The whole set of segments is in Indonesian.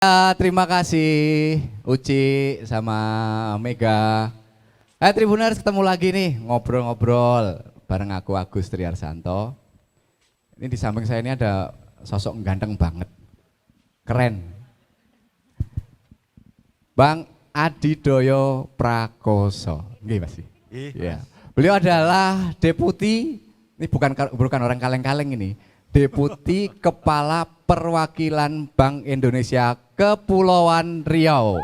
Terima kasih Uci sama Mega. Tribuners, ketemu lagi nih ngobrol-ngobrol bareng aku Agus Triarsanto. Ini di samping saya ini ada sosok ganteng banget, keren. Bang Adidoyo Prakoso. Nggih Mas. Iya. Beliau adalah deputi, ini bukan orang kaleng-kaleng ini. Deputi Kepala Perwakilan Bank Indonesia Kepulauan Riau.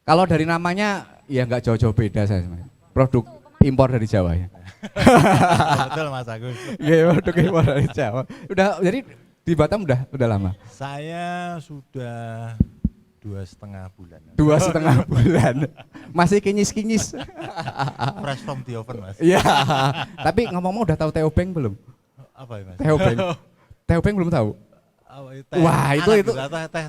Kalau dari namanya ya nggak jauh-jauh beda saya. Produk impor dari Jawa ya. Betul Mas Agus. Iya, produk impor dari Jawa. Udah jadi di Batam udah lama. Saya sudah 2,5 bulan. 2,5 bulan. Masih kinyis-kinyis. Fresh from the oven Mas. Iya. Tapi ngomong-ngomong udah tahu Theo Beng belum? Apa ya Mas? Theo Beng. Theo Beng belum tahu. Wah, itu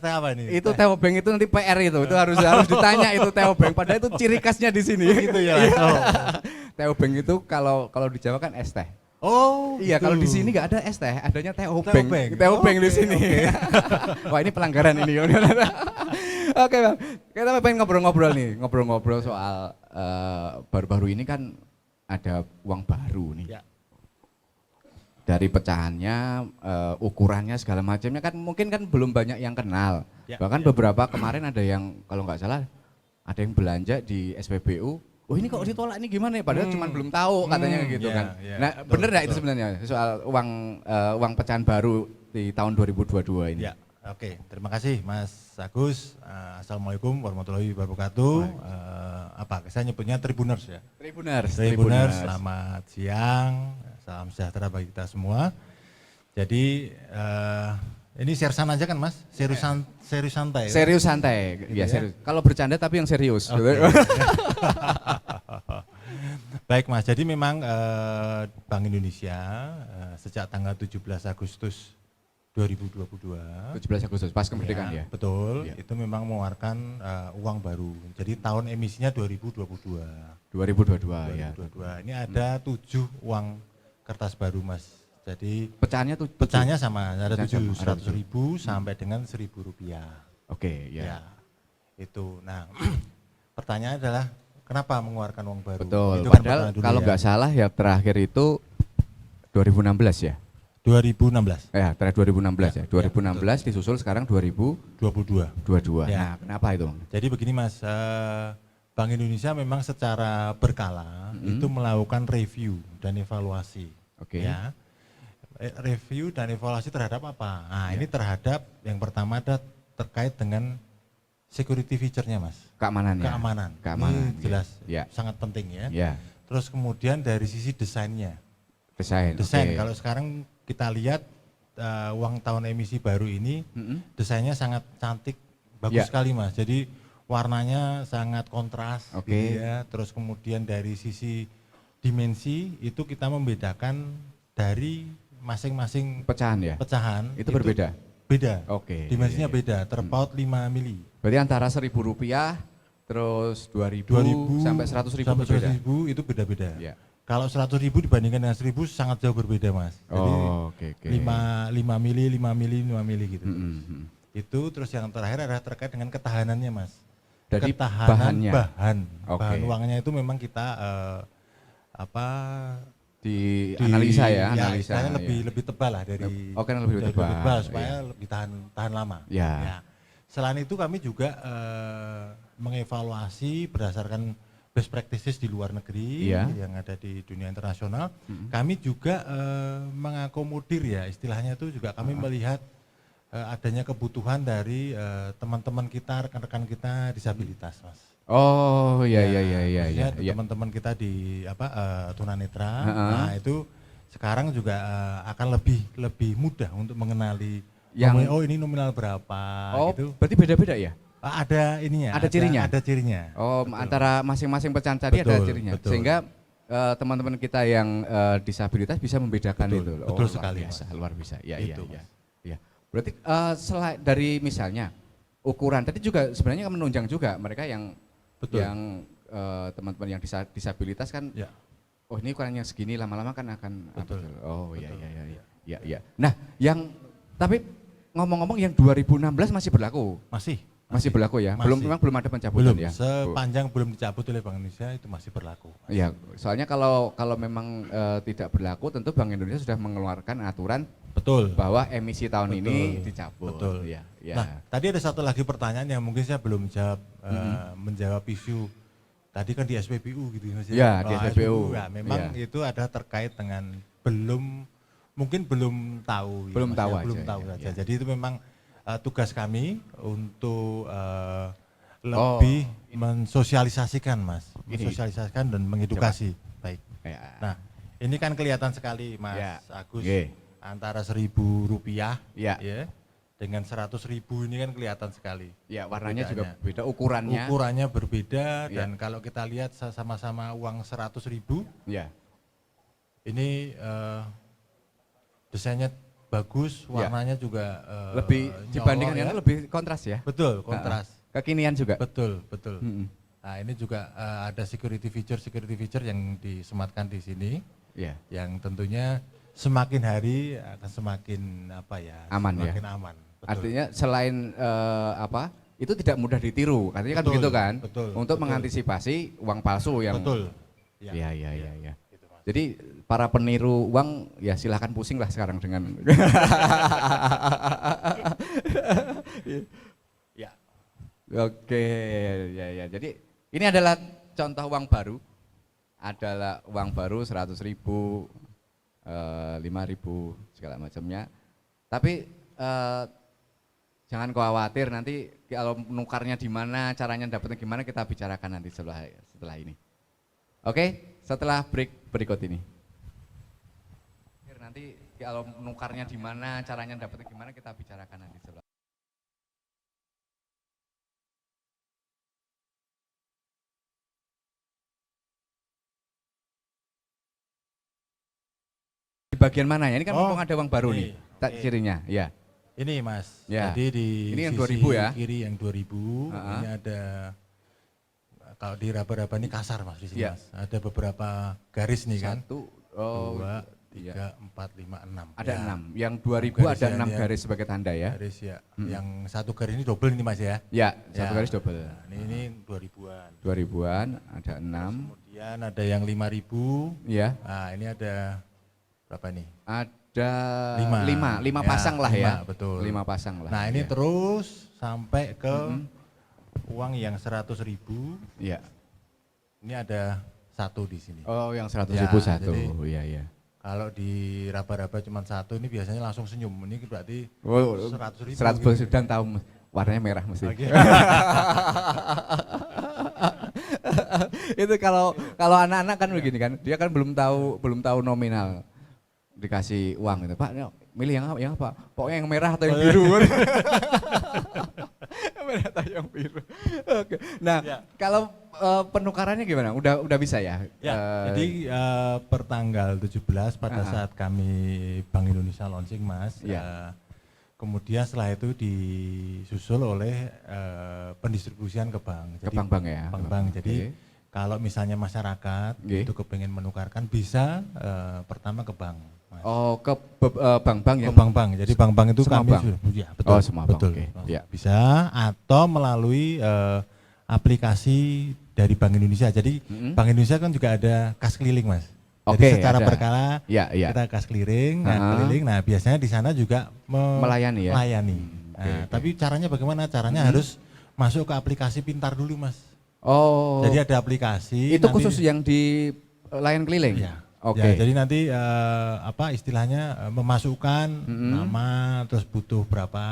teh apa ini? Itu Theo Beng itu nanti PR itu harus ditanya itu Theo Beng. Padahal itu ciri khasnya di sini. Gitu ya. Oh. Theo Beng itu kalau di Jawa kan es teh. Oh, iya, gitu. kalau di sini nggak ada es teh, adanya Theo Theo Beng. Beng. Theo Beng di Oke, sini. Wah, ini pelanggaran ini. Oke Bang, kita pengen ngobrol-ngobrol soal baru-baru ini kan ada uang baru nih. Ya. Dari pecahannya, ukurannya segala macamnya kan mungkin kan belum banyak yang kenal. Ya, Bahkan ya. beberapa kemarin ada yang kalau nggak salah ada yang belanja di SPBU. Oh ini kok ditolak ini gimana ya? Padahal cuma belum tahu katanya gitu ya, kan. ya, Nah betul, bener nggak itu betul. sebenarnya soal uang pecahan baru di tahun 2022 ini? Ya, oke. Terima kasih Mas Agus. Assalamualaikum warahmatullahi wabarakatuh. Saya nyebutnya Tribuners ya. Tribuners. Selamat siang. Salam sejahtera bagi kita semua. Jadi ini seriusan aja kan Mas? Serius santai. Serius santai, ya, serius. Kalau bercanda tapi yang serius. Oke. Baik Mas, jadi memang Bank Indonesia sejak tanggal 17 Agustus 2022. 17 Agustus pas kemerdekaan ya. Betul, Ya. itu memang mengeluarkan uang baru. Jadi tahun emisinya 2022. 2022 ya. 2022. Ini ada 7 uang kertas baru Mas. Jadi Pecahannya tuh pecahnya sama, ada Pecahan 7, sama, ada 100.000 sampai dengan 1.000 rupiah. Oke, ya. Ya, itu. Nah, pertanyaan adalah kenapa mengeluarkan uang baru? Betul. Itu kan Padahal pertanyaan dulu kalau ya. nggak salah ya terakhir itu 2016 ya. 2016, Ya, terakhir 2016 ya. Ya, 2016 disusul sekarang 2022. 22. Nah, Ya. kenapa itu? Jadi begini Mas, Bank Indonesia memang secara berkala itu melakukan review dan evaluasi. Oke. Ya. Review dan evaluasi terhadap apa? Nah, Ya. ini terhadap yang pertama ada terkait dengan security feature-nya Mas. Keamanan ya. Ini jelas Ya. sangat penting ya. Ya. Terus kemudian dari sisi desainnya. Desain. Desain, oke. kalau sekarang kita lihat uang tahun emisi baru ini desainnya sangat cantik, bagus Ya. sekali Mas. Jadi warnanya sangat kontras, Oke. gitu ya. Terus kemudian dari sisi dimensi itu kita membedakan dari masing-masing Pecahan ya. pecahan. Itu berbeda. Beda. Oke. Dimensinya iya, iya. beda, terpaut 5 mili. Berarti antara Rp1.000 terus 2.000 sampai 100.000 sampai berbeda. 100.000 itu beda-beda. Ya. Kalau 100.000 dibandingkan dengan 1.000 sangat jauh berbeda Mas. Jadi Oh, oke. 5 mili, 5 mili, 5 mili gitu. Mm-mm. Itu terus yang terakhir adalah terkait dengan ketahanannya Mas. Dari Ketahanan bahannya. bahan. Oke. Bahan uangnya itu memang kita Di analisa ya, analisa. istilahnya ya. lebih tebal lah dari Oke, lebih dari tebal, supaya iya. lebih tahan lama. Ya. Selain itu kami juga mengevaluasi berdasarkan best practices di luar negeri Iya. yang ada di dunia internasional. Kami juga mengakomodir ya, istilahnya itu juga kami melihat adanya kebutuhan dari teman-teman kita, rekan-rekan kita disabilitas, Mas. Oh, iya. Maksudnya Ya. teman-teman kita di tunanetra. Heeh. Nah, itu sekarang juga akan lebih mudah untuk mengenali Yang- oh ini nominal berapa Oh, gitu. berarti beda-beda ya? Ada ininya. Ada cirinya? Ada cirinya. Oh, Betul. antara masing-masing pecahan tadi ada Betul, cirinya. betul. Sehingga teman-teman kita yang disabilitas bisa membedakan Betul, itu. betul sekali, Luar biasa. Ya, Itu, iya. Mas. Ya. Berarti selain dari misalnya ukuran tadi juga sebenarnya menunjang juga mereka yang Betul. teman-teman yang disabilitas kan. Ya. Oh, ini ukurannya segini lama-lama kan akan Betul. Oh, Betul. iya. Iya. Nah, yang tapi ngomong-ngomong yang 2016 masih berlaku? Masih berlaku ya? Masih. Memang belum ada pencabutan Belum, ya? sepanjang belum dicabut oleh Bank Indonesia itu masih berlaku. Iya, soalnya kalau memang tidak berlaku, tentu Bank Indonesia sudah mengeluarkan aturan Betul. bahwa emisi tahun Betul. ini dicabut. Betul. Ya, ya. Nah, tadi ada satu lagi pertanyaan yang mungkin saya belum jawab, menjawab isu. Tadi kan di SPBU gitu Mas. Ya, di SPBU. Ya, memang Ya. itu ada terkait dengan mungkin belum tahu. Belum Mas, tahu ya, aja, belum ya, tahu ya. saja. Jadi itu memang tugas kami untuk lebih mensosialisasikan Mas, mensosialisasikan dan mengedukasi. Baik. Ya. Nah, ini kan kelihatan sekali Mas Ya. Agus, Oke. antara Rp1.000 Ya. ya dengan 100.000 ini kan kelihatan sekali. Ya, warnanya juga Perbedaannya. beda, ukurannya. Ukurannya berbeda Ya. dan kalau kita lihat sama-sama uang 100.000, Ya. ini desainnya bagus, Ya. warnanya juga Lebih nyolong dibandingkan yang ya. lain lebih kontras ya. Betul, kontras. Kekinian juga. Betul, betul. Mm-mm. Nah, ini juga ada security feature yang disematkan di sini, Ya. yang tentunya semakin hari akan semakin Aman ya. semakin aman. Betul. Artinya selain itu tidak mudah ditiru, katanya kan Betul, begitu kan? betul, Untuk betul. mengantisipasi uang palsu yang. Betul. Iya, iya, iya, iya. Gitu, Mas. Jadi para peniru uang ya silahkan pusing lah sekarang dengan. Ya. Oke, ya, ya. Jadi ini adalah contoh uang baru. Adalah uang baru 100.000, 5.000 segala macamnya. Tapi jangan khawatir, nanti kalau nukarnya di mana, caranya dapatnya gimana, kita bicarakan nanti setelah ini. Oke, setelah break berikut ini. Nanti kalau nukarnya di mana, caranya dapatnya gimana, kita bicarakan nanti setelah. Di bagian mana ya? Ini kan mumpung ada uang baru nih, cirinya, ya. Ini Mas, Ya. jadi di Ini yang sisi 2000 ya? kiri yang 2000, ini ada, kalau di raba-raba ini kasar Mas di sini Ya. Mas. Ada beberapa garis nih kan. 1, 2, 3, 4, 5, 6. ada Ya, 6. Yang 2000 ada garisnya 6 ya. garis sebagai tanda ya. Garis ya. Yang satu garis ini double ini Mas ya. Ya, satu Ya. garis double. Nah, ini 2000-an. 2000-an ada 6. Kemudian ada yang 5000. Ya. Nah, ini ada berapa nih? Ada Lima. 5 Ya, pasang lah ya. 5, betul. 5 pasang lah. Nah, ini ya. terus sampai ke uang yang 100.000. Ya. Ini ada 1 di sini. Oh, yang 100.000 Ya, satu. jadi- Iya, iya. Kalau di raba-raba cuma 1 ini biasanya langsung senyum. Ini berarti Oh, 100.000. 100 dan tahu warnanya merah mesti. Oke. Itu kalau anak-anak kan begini kan, dia kan belum tahu nominal. Dikasih uang gitu, Pak, milih yang apa? Pokoknya yang merah atau yang biru. Yang merah atau yang biru. Oke. Nah, Ya. kalau penukarannya gimana? Udah bisa ya? Ya, jadi per tanggal 17 pada saat kami Bank Indonesia launching Mas, Ya. kemudian setelah itu disusul oleh pendistribusian ke bank. Ke bank-bank ya? Bank-bank. Jadi Oke. kalau misalnya masyarakat Oke. itu kepengen menukarkan bisa pertama ke bank. Mas. Oh, ke bank-bank Ke yang bank-bank. Jadi bank-bank itu semua kami bank? ya, betul. Oh, semua bank, betul. oke. Ya. Bisa atau melalui aplikasi dari Bank Indonesia. Jadi Bank Indonesia kan juga ada kas keliling, Mas. Oke, Jadi secara ada. berkala Ya, ya. kita kas keliling, nah Aha. keliling. Nah, biasanya di sana juga Melayani ya? melayani. Oke, Nah, oke. tapi caranya bagaimana? Caranya harus masuk ke aplikasi pintar dulu, Mas. Oh. Jadi ada aplikasi. itu nanti- khusus yang di layan keliling? Ya. Oke. Ya, jadi nanti istilahnya memasukkan nama, terus butuh berapa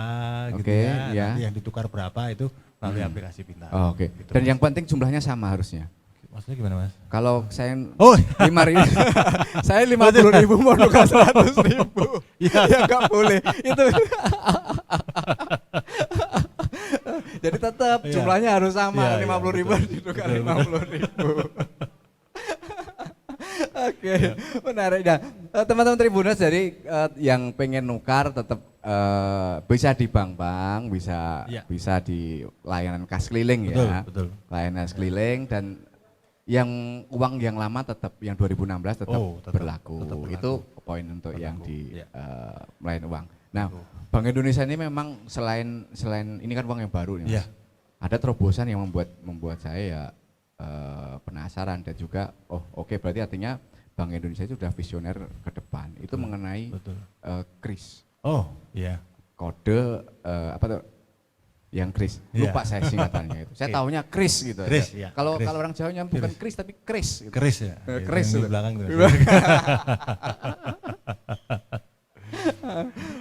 gitu Oke, ya. ya. Nanti yang ditukar berapa itu melalui aplikasi pintar. Oh, oke. Gitu, Dan Mas. yang penting jumlahnya sama harusnya. Maksudnya gimana, Mas? Kalau saya Oh, 5.000, saya 50.000 mau tukar 100.000. Iya. Ya nggak boleh. Itu. Jadi tetap Iya. jumlahnya harus sama, Iya, iya, 50.000 betul. ditukar Betul, 50.000. Oke, menarik. Nah, teman-teman Tribuners, jadi yang pengen nukar tetap bisa di bank-bank, bisa Iya. bisa di layanan kas keliling Betul, ya. betul. Layanan kas keliling, dan yang uang yang lama tetap yang 2016 tetap, Oh, tetap berlaku. berlaku. Itu poin untuk yang Berlaku, di iya. melayani uang. Nah, Bank Indonesia ini memang selain ini kan uang yang baru nih, Mas. Iya. Ada terobosan yang membuat saya ya penasaran dan juga oke, berarti artinya Bank Indonesia itu sudah visioner ke depan. Itu mengenai Betul. kris. Oh, iya. Kode apa tuh? Yang kris. Iya. Lupa saya singkatannya itu. Saya Oke. taunya kris gitu Kris, aja. ya, Kalau kris. orang Jawanya bukan kris tapi kris gitu. Keris ya. Keris Yang itu. di belakang tuh.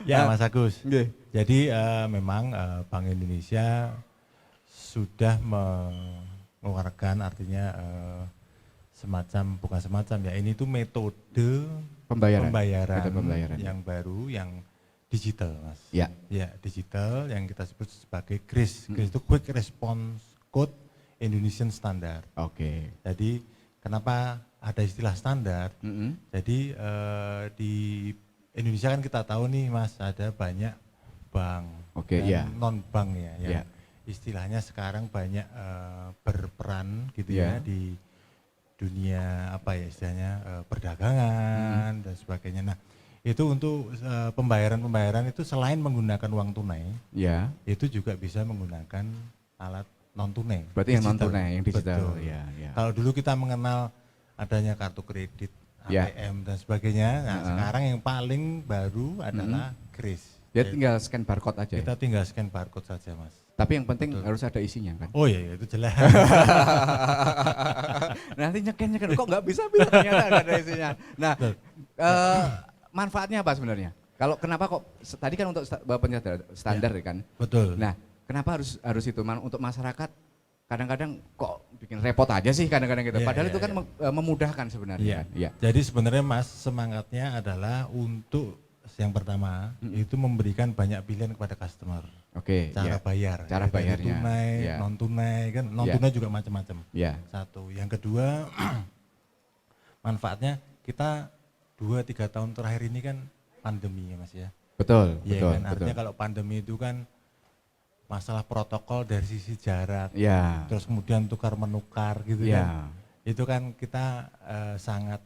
Ya, Mas Agus. Nggih. Jadi memang Bank Indonesia sudah mengeluarkan artinya bukan semacam ya, ini tuh metode Pembayaran. pembayaran Metode pembayaran. yang baru, yang digital, Mas. Ya. Ya, digital yang kita sebut sebagai KRIS. KRIS itu Quick Response Code Indonesian Standard. Oke. Jadi kenapa ada istilah standar? Mm-mm. Jadi di Indonesia kan kita tahu nih, Mas, ada banyak bank Oke, dan iya. non bank ya, yang Iya. istilahnya sekarang banyak berperan gitu Iya. ya di dunia apa ya istilahnya perdagangan dan sebagainya. Nah, itu untuk pembayaran itu selain menggunakan uang tunai, Ya. itu juga bisa menggunakan alat non tunai. Berarti yang non digital. tunai, yang digital. Betul. Ya, ya. Kalau dulu kita mengenal adanya kartu kredit, Ya. ATM dan sebagainya, nah sekarang yang paling baru adalah KRIS. Dia tinggal scan barcode aja. Ya? Kita tinggal scan barcode saja, Mas. Tapi yang penting harus ada isinya kan. Oh iya, itu jelas. Nanti nyeken kok nggak bisa ternyata nggak ada isinya. Nah, manfaatnya apa sebenarnya? Kalau kenapa kok tadi kan untuk penyadar standar kan. Betul. Nah, kenapa harus itu untuk masyarakat kadang-kadang kok bikin repot aja sih kadang-kadang gitu. Iya, Padahal iya, itu kan iya. memudahkan sebenarnya Iya. kan. Iya. Jadi sebenarnya Mas semangatnya adalah untuk yang pertama itu memberikan banyak pilihan kepada customer. Oke, Cara iya. bayar. Cara Dari bayarnya, tunai, iya. non tunai kan, non Iya. tunai juga macam-macam. Iya. Satu. Yang kedua manfaatnya kita 2-3 tahun terakhir ini kan pandemi ya Mas ya. Betul, Iya betul, kan, betul. artinya kalau pandemi itu kan masalah protokol dari sisi jarak, Iya. terus kemudian tukar menukar gitu Iya. kan. Itu kan kita sangat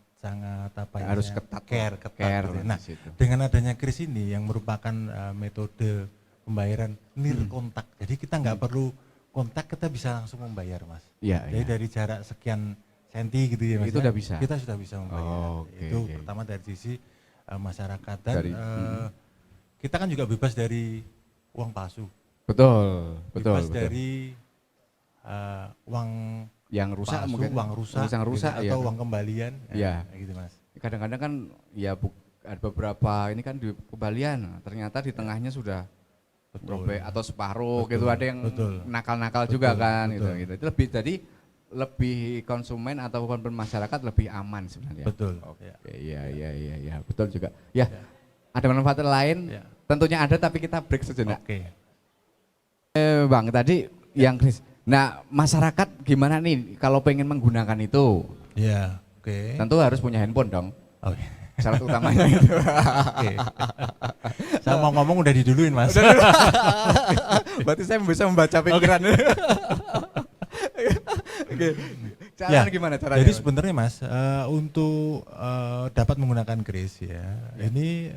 apa ya, Harus ketat, care care gitu. di Nah, situ. dengan adanya kris ini yang merupakan metode pembayaran near kontak. Jadi kita nggak perlu kontak, kita bisa langsung membayar, Mas. Iya, Jadi iya. dari jarak sekian senti gitu ya Mas. Itu ya, udah bisa? Kita sudah bisa membayar. Oh, oke, Itu oke. pertama dari sisi masyarakat dan Dari- kita kan juga bebas dari uang palsu. Betul, betul, Bebas betul. dari uang Yang rusak palsu, mungkin uang rusak, yang rusak gitu, ya. atau uang kembalian, Iya. gitu Mas. Kadang-kadang kan ya ada beberapa ini kan di kembalian, ternyata di tengahnya sudah robek atau separuh Betul, gitu, ada yang betul. nakal-nakal Betul, juga kan betul. gitu. Itu lebih jadi lebih konsumen ataupun masyarakat lebih aman sebenarnya. Betul. Oke, Ya. iya, betul juga. Ya, ada manfaat lain, Ya. tentunya ada tapi kita break sejenak. Oke. Bang, tadi yang Chris. Nah, masyarakat gimana nih kalau pengen menggunakan itu? Ya, oke. Tentu harus punya handphone dong. Oke. Syarat utamanya itu. Oke. Saya mau ngomong udah diduluin, Mas. Berarti saya bisa membaca pikiran. Oke. Caranya Ya, gimana caranya? Jadi sebenarnya Mas, untuk dapat menggunakan kris ya, ini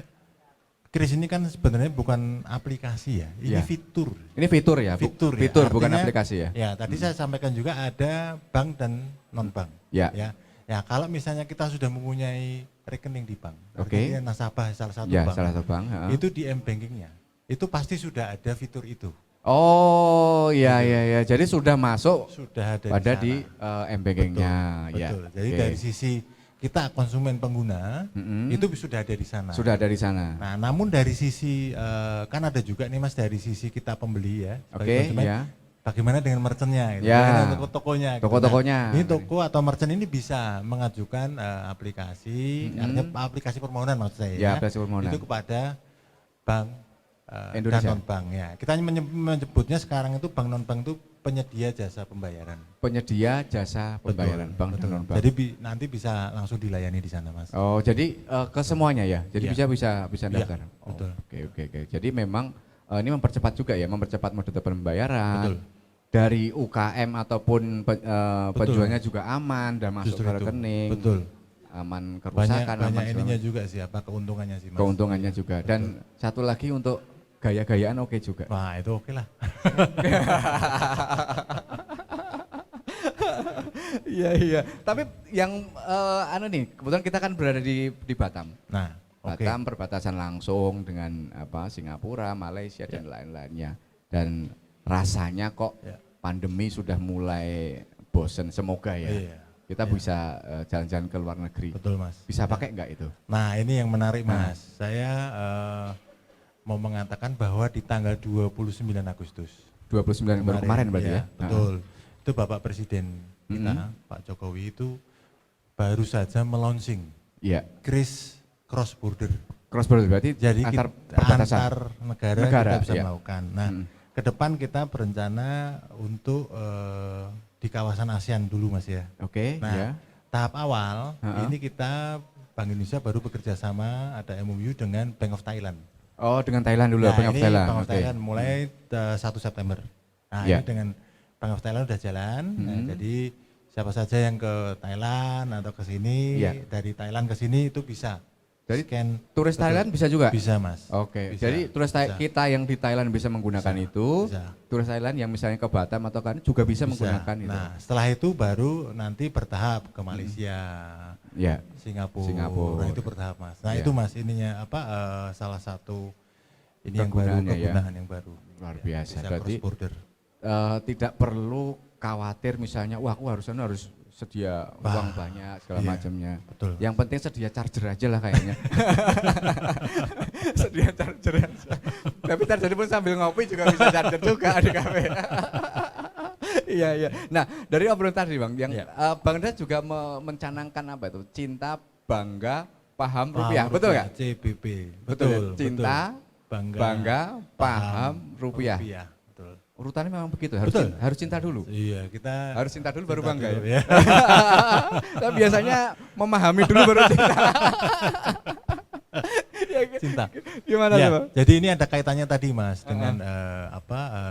kris ini kan sebenarnya bukan aplikasi ya, ini Ya. fitur. Ini fitur ya, Fitur, ya. fitur bukan Artinya, aplikasi ya. Ya, tadi saya sampaikan juga ada bank dan non bank. Ya. Ya, kalau misalnya kita sudah mempunyai rekening di bank, Oke. artinya nasabah salah satu Ya, bank, salah satu bank. heeh. itu di m-bankingnya, itu pasti sudah ada fitur itu, Oh, iya. Jadi sudah masuk sudah ada pada sana. di m-bankingnya. Betul, Ya. betul. Jadi Oke. dari sisi kita konsumen pengguna, Mm-mm. itu sudah ada di sana. Sudah ada di sana. Nah, namun dari sisi kan ada juga nih Mas dari sisi kita pembeli ya, sebagai Oke, konsumen, ya. bagaimana dengan merchantnya? Gitu. Ya. Bagaimana dengan toko-tokonya? gitu. Toko-tokonya. Nah, ini toko atau merchant ini bisa mengajukan aplikasi, artinya aplikasi permohonan maksud saya. Ya, aplikasi permohonan. Itu kepada bank Indonesia. dan non bank ya. Kita menyebutnya sekarang itu bank non bank itu penyedia jasa pembayaran. Penyedia jasa pembayaran bank dan betul. non bank. Jadi nanti bisa langsung dilayani di sana Mas. Oh, jadi ke semuanya ya. Jadi Iya. bisa Iya, daftar. Oh, betul. Oke. Jadi memang ini mempercepat juga ya, mempercepat metode pembayaran. Betul. Dari UKM ataupun Betul. penjualnya juga aman dan masuk Justru ke itu. rekening. Betul. aman Banyak kerusakan, aman banyak segala ininya macam. juga sih, apa keuntungannya sih Mas. Keuntungannya juga. Dan satu lagi untuk gaya-gayaan oke juga. Wah itu oke lah. Iya iya. Tapi yang anu nih, kebetulan kita kan berada di Batam. Nah, oke. Batam perbatasan langsung dengan apa Singapura, Malaysia dan lain-lainnya. Dan rasanya kok Ya. pandemi sudah mulai bosen, semoga ya. Iya. Kita Iya. bisa jalan-jalan ke luar negeri. Betul Mas. Bisa pakai enggak itu? Nah ini yang menarik Mas. Saya mau mengatakan bahwa di tanggal 29 Agustus 29 baru kemarin berarti ya? Betul. Itu Bapak Presiden kita, Pak Jokowi itu baru saja melaunching Iya. Kris Cross Border. Cross border berarti Jadi antar kita, perbatasan. antar negara, Negara, kita bisa iya. melakukan. Nah, ke depan kita berencana untuk di kawasan ASEAN dulu Mas ya. Oke, Nah, ya. tahap awal Ha-ha. ini kita Bank Indonesia baru bekerja sama ada MOU dengan Bank of Thailand. Oh, dengan Thailand dulu, Nah, Bank of ini Thailand. Bank of Oke. Thailand mulai 1 September. Nah, Ya. ini dengan Bank of Thailand udah jalan. Nah, jadi siapa saja yang ke Thailand atau ke sini, Ya. dari Thailand ke sini itu bisa. Jadi scan. turis Betul. Thailand bisa juga? Bisa, Mas. Oke, Bisa, jadi turis bisa. kita yang di Thailand bisa menggunakan itu, bisa. turis Thailand yang misalnya ke Batam atau kan juga bisa menggunakan itu. Nah, setelah itu baru nanti bertahap ke Malaysia, Ya, Singapura. Singapura. Nah, itu bertahap, Mas. Nah, Ya. itu Mas ininya apa salah satu ini yang baru, Kegunaannya ya. kegunaan yang baru. Luar Ya, biasa. bisa Berarti cross border. tidak perlu khawatir misalnya, wah aku harus sedia uang banyak segala iya, macamnya. betul. Yang penting sedia charger aja lah kayaknya. Sedia charger aja. Tapi charger pun sambil ngopi juga bisa charger juga di kafe. Iya iya. Nah dari obrolan tadi bang, yang Iya. Bang Dad juga mencanangkan apa itu? Cinta, bangga, paham rupiah, betul nggak? CBP. Betul. Cinta, betul. bangga, paham, rupiah. Betul. Urutannya memang begitu. Harus Betul. harus cinta dulu. Iya, kita Harus cinta dulu baru cinta bangga dulu, ya. Nah, biasanya memahami dulu baru cinta. Ya, Cinta. gimana Ya, tuh? Bang? jadi ini ada kaitannya tadi Mas dengan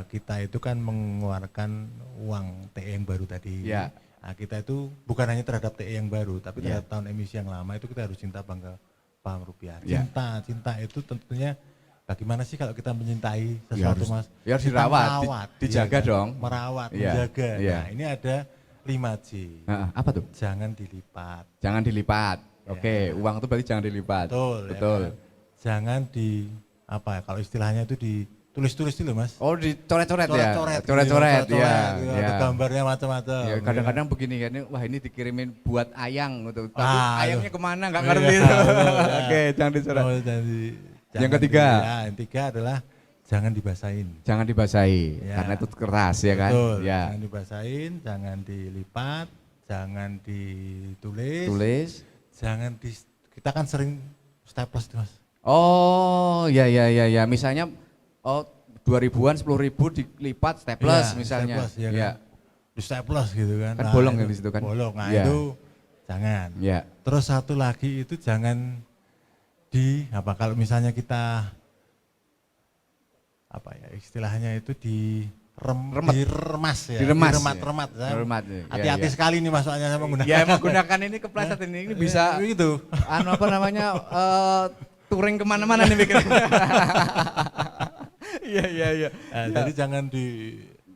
kita itu kan mengeluarkan uang TE yang baru tadi. Ya. Nah, kita itu bukan hanya terhadap TE yang baru, tapi Ya. terhadap tahun emisi yang lama itu kita harus cinta bangga paham rupiah. Ya. Cinta itu tentunya bagaimana sih kalau kita mencintai Ya, sesuatu Mas? ya harus Kita dirawat, merawat, dijaga iya kan? dong. Merawat, Iya, menjaga. iya. Nah, ini ada 5J. Apa tuh? Jangan dilipat. Jangan dilipat. Ya. Oke, uang itu berarti jangan dilipat. Betul. Betul. Ya kan? Jangan kalau istilahnya itu ditulis-tulis dulu Mas. Oh, dicoret-coret ya. Coret-coret, Coret-coret gitu, ya. gitu, Ya. ada gambarnya macam-macam. Ya, kadang-kadang begini kan, wah ini dikirimin buat ayang gitu. Tapi Ah, ayangnya kemana nggak iya, ngerti. betul, ya. Oke, jangan dicoret. Oh, Yang ketiga? yang ketiga adalah jangan dibasahin. Jangan dibasahi Ya. karena itu keras ya kan. Betul. Ya. Jangan dibasahin, jangan dilipat, jangan ditulis, Tulis. jangan kita kan sering staples tuh Mas. Oh, ya ya ya ya. Misalnya 2000-an 10.000 dilipat staples Iya, misalnya. staples, ya Ya. kan? Di staples gitu kan. Kan bolong itu, yang di situ kan? Bolong. Nah, Iya. itu jangan. Ya. Terus satu lagi itu jangan kalau misalnya kita istilahnya itu Remet. diremas ya. Diremas, Diremat-remat. ya. Diremat, ya. Hati-hati Ya, ya. sekali nih masuknya saya menggunakan. Ya menggunakan ini kepleset ini bisa gitu. anu apa namanya touring kemana-mana nih bikin. Iya iya iya. Jadi jangan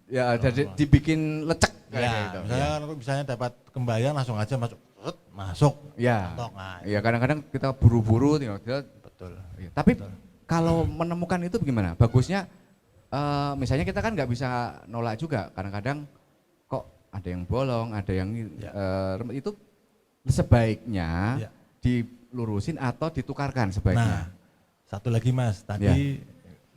Ya jadi dibikin lecek kayak ya, gitu. misalnya kalau misalnya dapat kembalian langsung aja masuk. Ya. Tok, nah, Ya kadang-kadang kita buru-buru tinggal betul. ya. Tapi kalau menemukan itu bagaimana? Bagusnya misalnya kita kan nggak bisa nolak juga. Kadang-kadang kok ada yang bolong, ada yang itu sebaiknya Ya. dilurusin atau ditukarkan sebaiknya. Nah, satu lagi Mas, tadi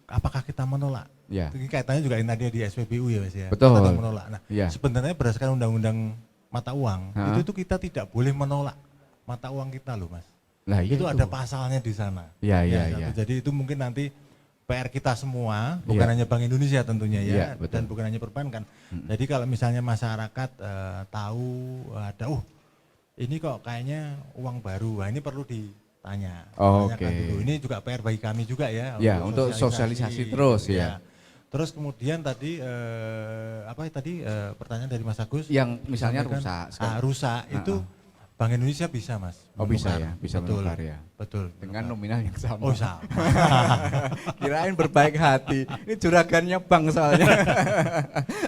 apakah kita menolak? Ya. Ini kaitannya juga ini tadi di SPBU ya Mas ya. Betul. Kita tidak menolak. Nah, Ya. sebenarnya berdasarkan undang-undang mata uang, Ha? itu kita tidak boleh menolak mata uang kita loh Mas. Lah iya Itu ada pasalnya di sana. Iya, iya, satu. iya. Jadi itu mungkin nanti PR kita semua, bukan Iya. hanya Bank Indonesia tentunya ya, Iya, betul. dan bukan hanya perbankan. Jadi kalau misalnya masyarakat tahu ada, ini kok kayaknya uang baru, nah ini perlu ditanya. Oh, Tanyakan oke. dulu. Ini juga PR bagi kami juga ya. Ya, untuk sosialisasi terus ya. Terus kemudian tadi pertanyaan dari Mas Agus? Yang misalnya Sampaikan, rusak. rusak itu Bank Indonesia bisa Mas. Oh bisa menukar. ya, bisa Betul, menukar ya. Betul. Dengan menukar. nominal yang sama. Oh sama. Kirain berbaik hati. Ini juragannya bank soalnya.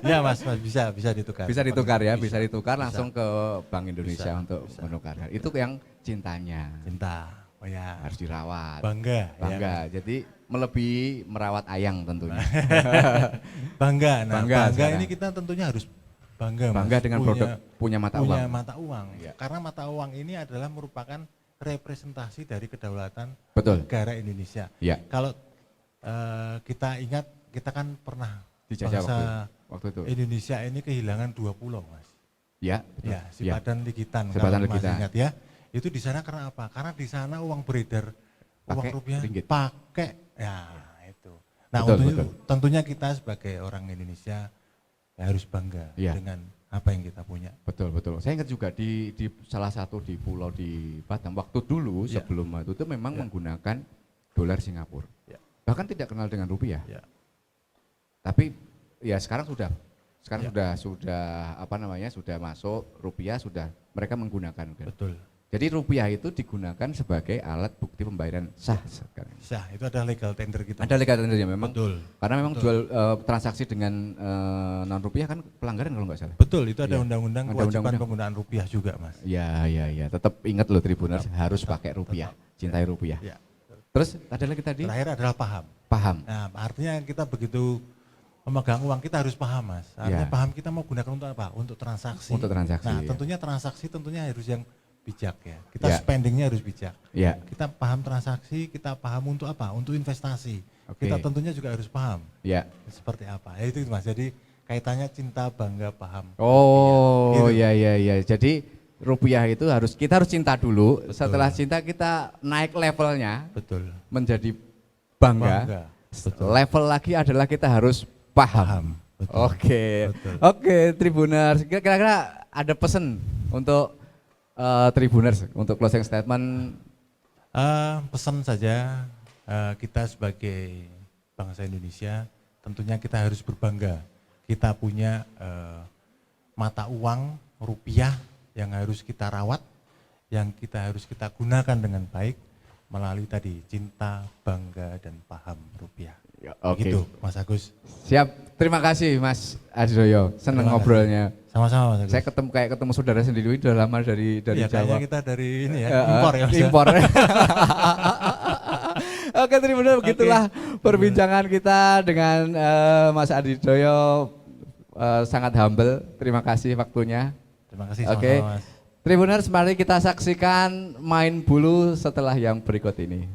Ya Mas, bisa ditukar. Bisa ditukar ya, bisa Bisa. ditukar langsung ke Bank Indonesia Bisa, untuk bisa. menukarkan. Itu yang cintanya Cinta. Oh ya. harus dirawat. Bangga. Bangga. Ya. Jadi melebihi merawat ayang tentunya. Bangga. Nah, Bangga bangga sekarang. ini kita tentunya harus bangga Mas. Bangga dengan produk punya mata punya uang. mata uang. Iya. Karena mata uang ini adalah merupakan representasi dari kedaulatan Betul. negara Indonesia. Ya, Kalau kita ingat, kita kan pernah dijajah bangsa waktu itu. Indonesia ini kehilangan 2 pulau, Mas. Ya, betul. Ya, Sipadan Likitan. Sipadan kalau Mas Likitan. ingat ya. Itu di sana karena apa? Karena di sana uang beredar, uang Pakai rupiah ringgit. pakai. Ya, itu. Nah, Betul, tentunya kita sebagai orang Indonesia ya harus bangga Iya. dengan apa yang kita punya. Betul, betul. Saya ingat juga di salah satu di pulau di Batam waktu dulu Ya. sebelum itu memang Ya. menggunakan dolar Singapura. Ya. Bahkan tidak kenal dengan rupiah. Ya. Tapi ya sekarang sudah Ya. sudah apa namanya? Sudah masuk rupiah, sudah mereka menggunakan kan. Betul. Jadi rupiah itu digunakan sebagai alat bukti pembayaran sah sekarang. Sah, itu adalah legal tender kita. Ada legal tendernya memang. Betul. Karena memang Betul. jual transaksi dengan non rupiah kan pelanggaran kalau nggak salah. Betul, itu ada Iya. undang-undang Ada kewajiban undang-undang. penggunaan rupiah juga, Mas. Ya, ya, ya. Tetap ingat loh Tribuners harus tetap, pakai rupiah, tetap. cintai rupiah. Ya. Terus ada lagi tadi Terakhir adalah paham. paham. Nah, artinya kita begitu memegang uang kita harus paham, Mas. Artinya Ya. paham kita mau gunakan untuk apa? Untuk transaksi. Untuk transaksi, Nah, ya. tentunya transaksi tentunya harus yang bijak ya. Kita Ya. spendingnya harus bijak. Ya, Kita paham transaksi, kita paham untuk apa? Untuk investasi. Oke. Kita tentunya juga harus paham ya. seperti apa. Ya itu Mas. Jadi kaitannya cinta, bangga, paham. Oh, Gitu. ya, ya, ya. Jadi rupiah itu kita harus cinta dulu. Betul. Setelah cinta kita naik levelnya Betul. menjadi bangga. Betul. Level lagi adalah kita harus paham. Betul. Oke, Betul. oke Tribuners. Kira-kira ada pesan untuk Tribuners untuk closing statement? Pesan saja kita sebagai bangsa Indonesia tentunya kita harus berbangga. Kita punya mata uang rupiah yang harus kita rawat, yang harus kita gunakan dengan baik melalui tadi cinta, bangga dan paham rupiah. Oke. Begitu, Mas Agus. Siap. Terima kasih Mas Adidoyo. Senang Terima kasih. ngobrolnya. Sama-sama Mas Agus. Saya ketemu saudara sendiri udah lama dari Iya, Jawa. kayaknya kita dari ini ya, impor ya Mas. ya? Impor. Oke, Tribuners, begitulah perbincangan kita dengan Mas Adidoyo. Sangat humble. Terima kasih waktunya. Terima kasih Oke. sama-sama Mas. Tribuners, mari kita saksikan Main Bulu setelah yang berikut ini.